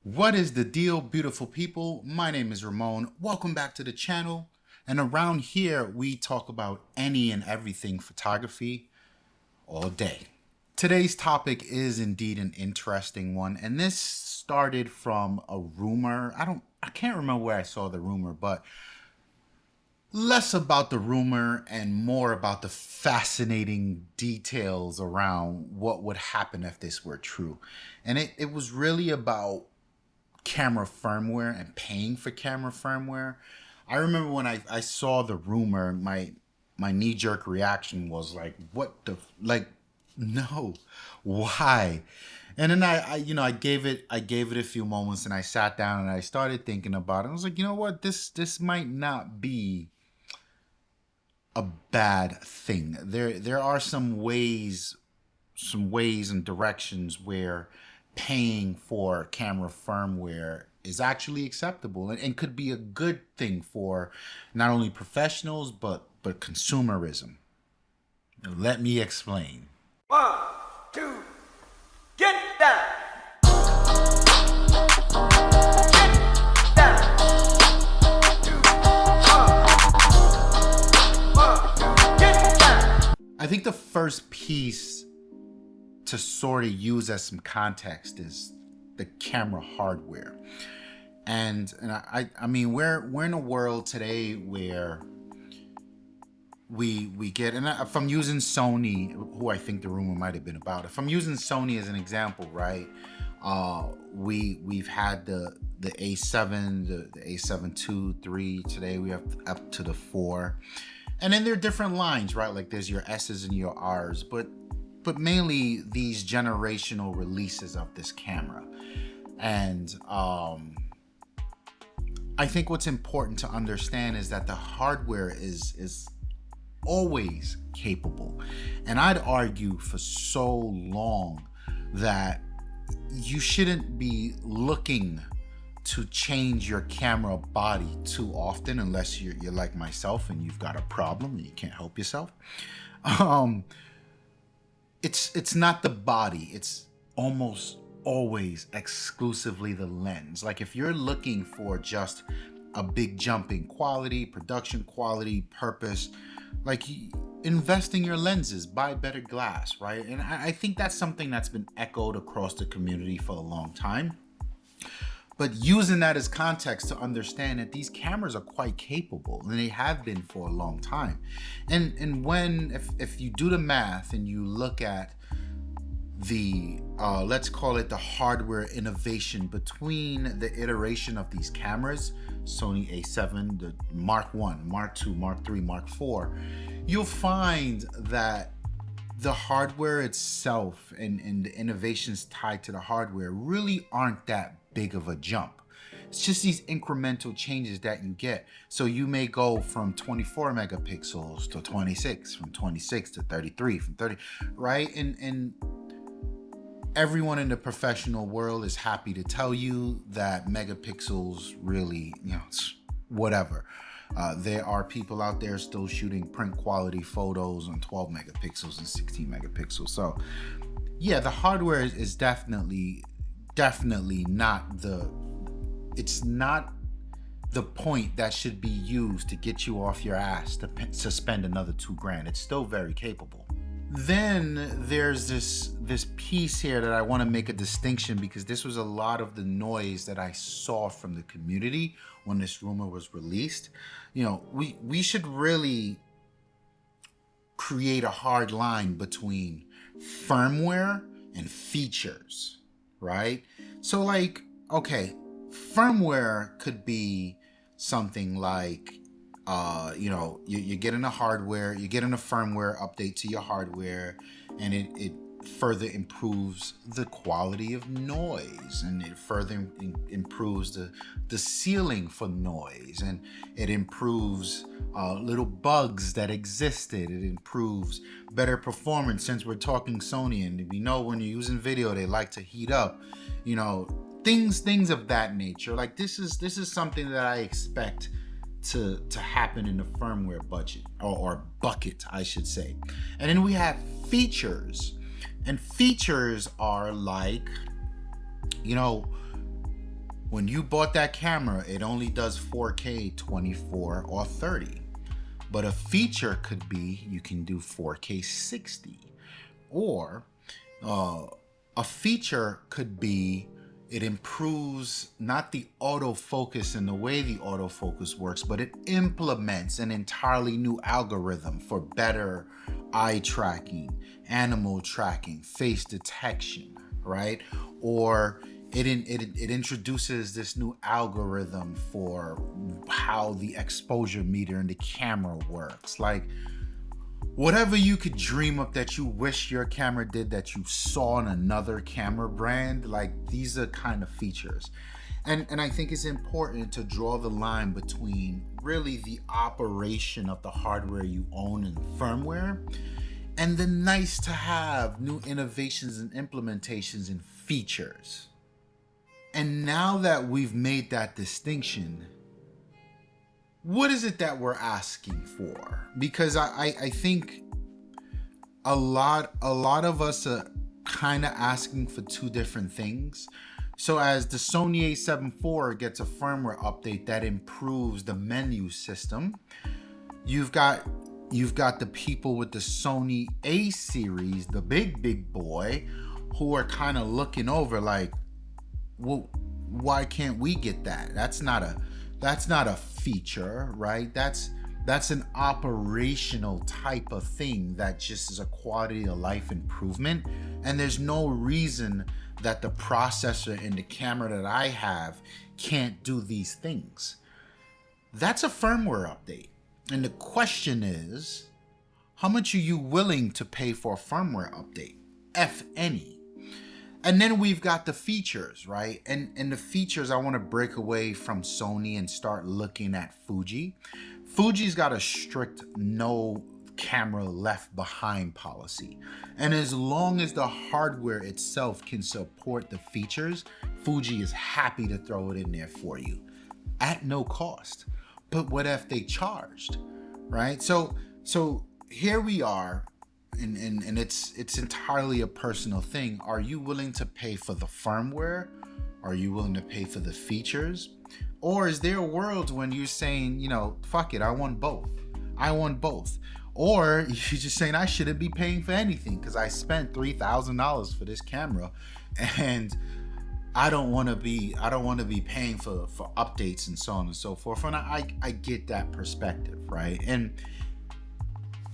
What is the deal, beautiful people? My name is Ramon. Welcome back to the channel. And around here, we talk about any and everything photography all day. Today's topic is indeed an interesting one, and this started from a rumor. I can't remember where I saw the rumor, but less about the rumor and more about the fascinating details around what would happen if this were true. And it was really about camera firmware and paying for camera firmware. I remember when I saw the rumor, my knee jerk reaction was like, what the like no, why? And then I gave it a few moments and I sat down and I started thinking about it. I was like, you know what, this might not be a bad thing. There are some ways and directions where paying for camera firmware is actually acceptable and could be a good thing for not only professionals but consumerism. Let me explain. One, two, get down. Get down. Two, one, two, get down. I think the first piece to sort of use as some context is the camera hardware. And I mean we're in a world today where we get, and if I'm using Sony, who I think the rumor might have been about, if I'm using Sony as an example, right? We've had the A7, the A7 II, 3. Today we have up to the 4, and then there are different lines, right? Like there's your S's and your R's, but mainly these generational releases of this camera. And I think what's important to understand is that the hardware is always capable. And I'd argue for so long that you shouldn't be looking to change your camera body too often unless you're like myself and you've got a problem and you can't help yourself. It's not the body, it's almost always exclusively the lens. Like if you're looking for just a big jump in quality, production quality, purpose, like invest in your lenses, buy better glass, right? And I think that's something that's been echoed across the community for a long time. But using that as context to understand that these cameras are quite capable, and they have been for a long time. And when if you do the math and you look at the let's call it the hardware innovation between the iteration of these cameras, Sony A7, the Mark 1, Mark 2, Mark 3, Mark 4, you'll find that the hardware itself and the innovations tied to the hardware really aren't that big of a jump. It's just these incremental changes that you get. So you may go from 24 megapixels to 26, from 26 to 33, from 30, right? And everyone in the professional world is happy to tell you that megapixels really, it's whatever. There are people out there still shooting print quality photos on 12 megapixels and 16 megapixels. So yeah, the hardware is definitely not it's not the point that should be used to get you off your ass to spend another $2,000. It's still very capable. Then there's this piece here that I want to make a distinction, because this was a lot of the noise that I saw from the community when this rumor was released. We should really create a hard line between firmware and features, right? So like, okay, firmware could be something like you're getting a firmware update to your hardware, and it further improves the quality of noise, and it further improves the ceiling for noise, and it improves little bugs that existed. It improves better performance, since we're talking Sony, and we know when you're using video they like to heat up, things of that nature. Like this is something that I expect to happen in the firmware budget or bucket, I should say. And then we have features, and features are like, When you bought that camera, it only does 4K 24 or 30. But a feature could be you can do 4K 60. Or a feature could be it improves not the autofocus and the way the autofocus works, but it implements an entirely new algorithm for better eye tracking, animal tracking, face detection, right? Or it introduces this new algorithm for how the exposure meter in the camera works. Like, whatever you could dream up that you wish your camera did that you saw in another camera brand, like, these are kind of features. And I think it's important to draw the line between really the operation of the hardware you own and firmware, and the nice to have new innovations and implementations and features. And now that we've made that distinction, what is it that we're asking for? Because I think a lot of us are kind of asking for two different things. So as the Sony a7 IV gets a firmware update that improves the menu system, you've got the people with the Sony A series, the big boy, who are kind of looking over like, well, why can't we get that? That's not a feature, right? That's an operational type of thing that just is a quality of life improvement. And there's no reason that the processor in the camera that I have can't do these things. That's a firmware update. And the question is, how much are you willing to pay for a firmware update, if any? And then we've got the features, right? And the features, I want to break away from Sony and start looking at Fuji. Fuji's got a strict no camera left behind policy. And as long as the hardware itself can support the features, Fuji is happy to throw it in there for you at no cost. But what if they charged, right? So here we are. And it's entirely a personal thing. Are you willing to pay for the firmware? Are you willing to pay for the features? Or is there a world when you're saying, fuck it, I want both. Or you're just saying I shouldn't be paying for anything because I spent $3,000 for this camera and I don't want to be paying for updates and so on and so forth. And I get that perspective, right?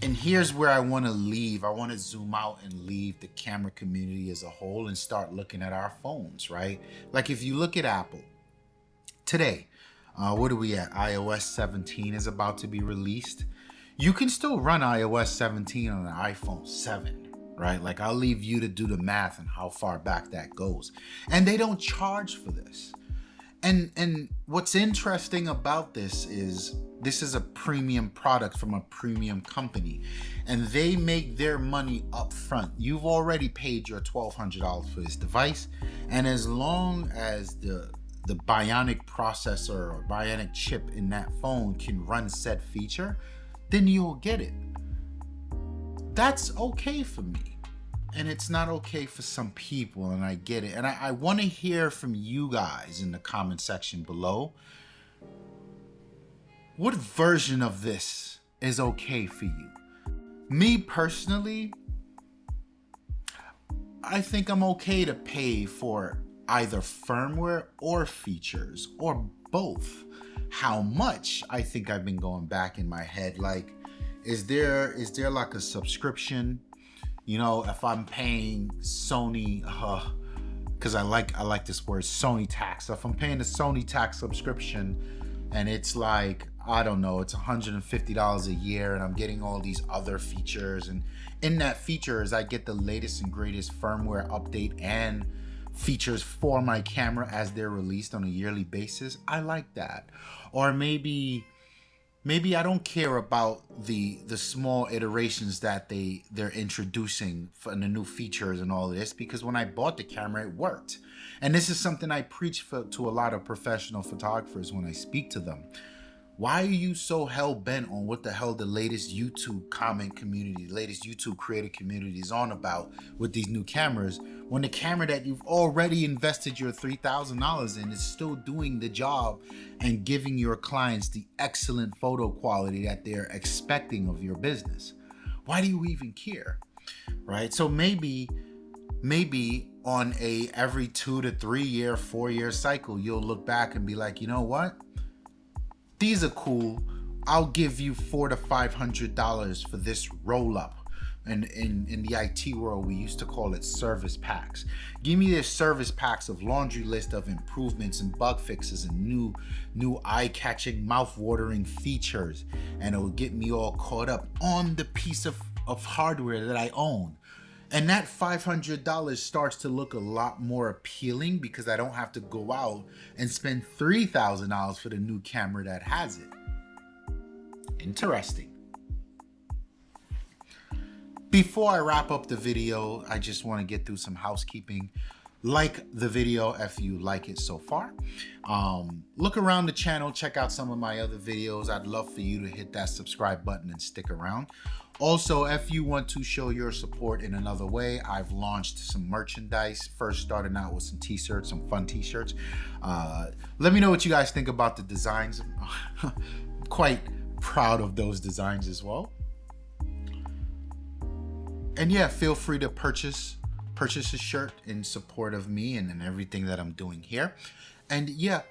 And here's where I want to leave. I want to zoom out and leave the camera community as a whole and start looking at our phones, right? Like, if you look at Apple today, what are we at? iOS 17 is about to be released. You can still run iOS 17 on an iPhone 7, right? Like, I'll leave you to do the math and how far back that goes. And they don't charge for this. And what's interesting about this is a premium product from a premium company, and they make their money up front. You've already paid your $1,200 for this device, and as long as the bionic processor or bionic chip in that phone can run said feature, then you'll get it. That's okay for me. And it's not okay for some people, and I get it. And I want to hear from you guys in the comment section below. What version of this is okay for you? Me personally, I think I'm okay to pay for either firmware or features or both. How much? I think I've been going back in my head. Like, is there like a subscription? If I'm paying Sony, because I like this word, Sony tax. So if I'm paying the Sony tax subscription and it's like, I don't know, it's $150 a year and I'm getting all these other features. And in that features, I get the latest and greatest firmware update and features for my camera as they're released on a yearly basis. I like that. Or maybe I don't care about the small iterations that they're introducing for the new features and all of this, because when I bought the camera, it worked. And this is something I preach to a lot of professional photographers when I speak to them. Why are you so hell-bent on what the hell the latest YouTube comment community, latest YouTube creator community is on about with these new cameras, when the camera that you've already invested your $3,000 in is still doing the job and giving your clients the excellent photo quality that they're expecting of your business? Why do you even care? Right? So maybe on a every 2 to 3 year, 4 year cycle, you'll look back and be like, you know what? These are cool. I'll give you $400 to $500 for this roll up. And in the IT world, we used to call it service packs. Give me this service packs of laundry list of improvements and bug fixes and new eye-catching, mouth-watering features, and it'll get me all caught up on the piece of hardware that I own. And that $500 starts to look a lot more appealing because I don't have to go out and spend $3,000 for the new camera that has it. Interesting. Before I wrap up the video, I just want to get through some housekeeping. Like the video if you like it so far. Look around the channel, check out some of my other videos. I'd love for you to hit that subscribe button and stick around. Also, if you want to show your support in another way, I've launched some merchandise. First starting out with some t-shirts, some fun t-shirts. Let me know what you guys think about the designs. I'm quite proud of those designs as well. And yeah, feel free to purchase a shirt in support of me and everything that I'm doing here. And yeah,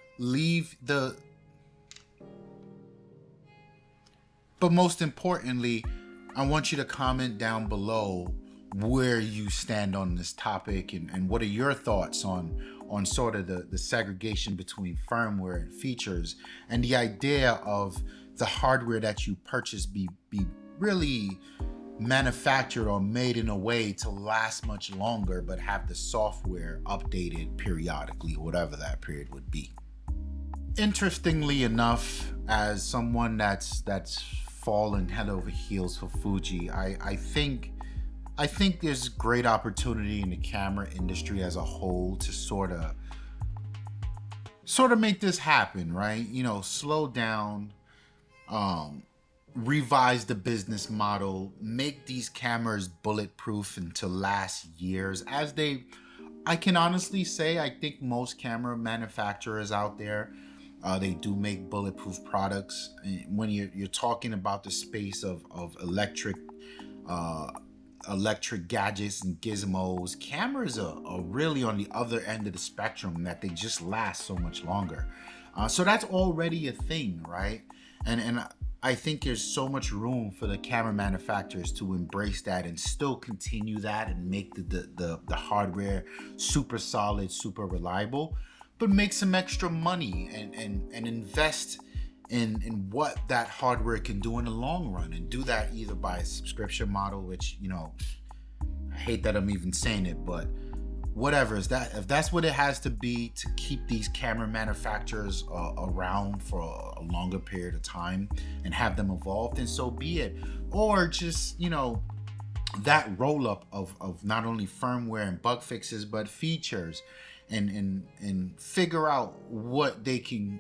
but most importantly, I want you to comment down below where you stand on this topic and what are your thoughts on sort of the segregation between firmware and features, and the idea of the hardware that you purchase be really manufactured or made in a way to last much longer, but have the software updated periodically, whatever that period would be. Interestingly enough, as someone that's fallen head over heels for Fuji, I think there's great opportunity in the camera industry as a whole to sort of make this happen, right? You know, slow down, revise the business model, make these cameras bulletproof and to last years. I can honestly say, I think most camera manufacturers out there, they do make bulletproof products. When you're talking about the space of electric gadgets and gizmos, cameras are really on the other end of the spectrum, that they just last so much longer. So that's already a thing, right? And I think there's so much room for the camera manufacturers to embrace that and still continue that and make the hardware super solid, super reliable, but make some extra money and invest in what that hardware can do in the long run, and do that either by a subscription model, which, you know, I hate that I'm even saying it, but whatever, if that's what it has to be to keep these camera manufacturers around for a longer period of time and have them evolve, then so be it. Or just, you know, that roll up of not only firmware and bug fixes, but features, and figure out what they can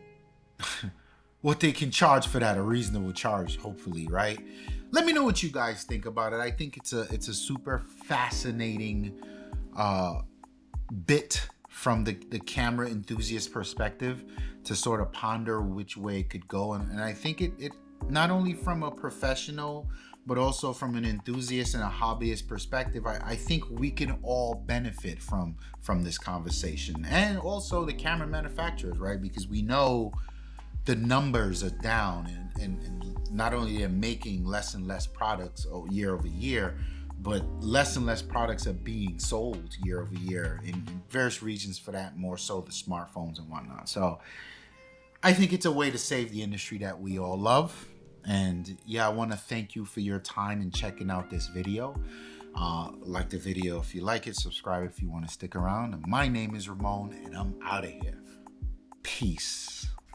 charge for that, a reasonable charge, hopefully, right? Let me know what you guys think about it. I think it's a super fascinating bit from the camera enthusiast perspective to sort of ponder which way it could go, and I think it not only from a professional but also from an enthusiast and a hobbyist perspective, I think we can all benefit from this conversation, and also the camera manufacturers, right? Because we know the numbers are down, and not only they're making less and less products year over year, but less and less products are being sold year over year in various regions, for that more so the smartphones and whatnot. So I think it's a way to save the industry that we all love. And yeah, I want to thank you for your time and checking out this video. Like the video if you like it, subscribe if you want to stick around. And my name is Ramon, and I'm out of here. Peace.